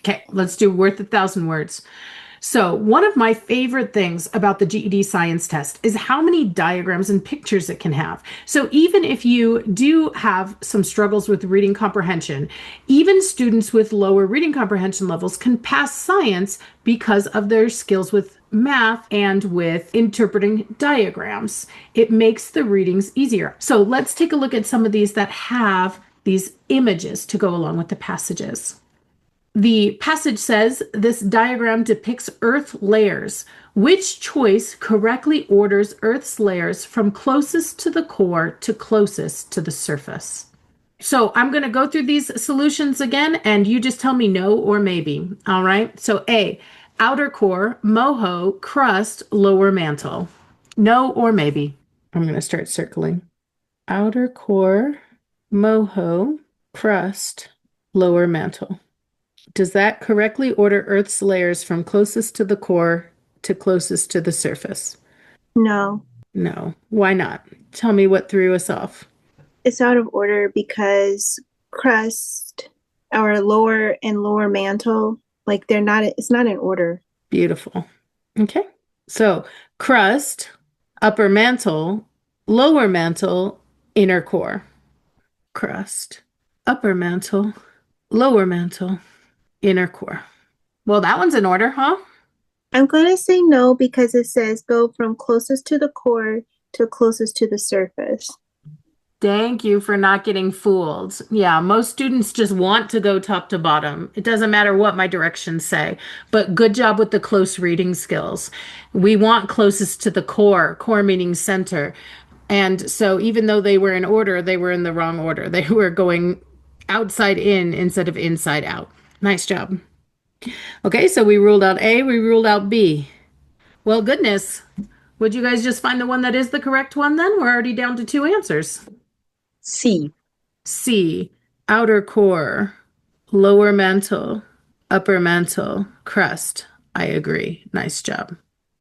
Okay, let's do worth 1,000 words. So, one of my favorite things about the GED science test is how many diagrams and pictures it can have. So, even if you do have some struggles with reading comprehension, even students with lower reading comprehension levels can pass science because of their skills with math and with interpreting diagrams. It makes the readings easier. So, let's take a look at some of these that have these images to go along with the passages. The passage says this diagram depicts Earth layers. Which choice correctly orders Earth's layers from closest to the core to closest to the surface? So I'm going to go through these solutions again, and you just tell me no or maybe. All right. So A, outer core, moho, crust, lower mantle. No or maybe. I'm going to start circling. Outer core, moho, crust, lower mantle. Does that correctly order Earth's layers from closest to the core to closest to the surface? No, No. Why not? Tell me what threw us off. it's out of order because crust, our lower and lower mantle, like they're not, it's not in order. Beautiful. Okay. So crust, upper mantle, lower mantle, inner core. Crust, upper mantle, lower mantle, inner core. Well, that one's in order, huh? I'm going to say no because it says go from closest to the core to closest to the surface. Thank you for not getting fooled. Yeah, most students just want to go top to bottom. It doesn't matter what my directions say, but good job with the close reading skills. We want closest to the core meaning center. And so even though they were in order, they were in the wrong order. They were going outside in instead of inside out. Nice job. Okay, so we ruled out A, we ruled out B. Well, goodness. Would you guys just find the one that is the correct one then? We're already down to two answers. C. C, outer core, lower mantle, upper mantle, crust. I agree. Nice job.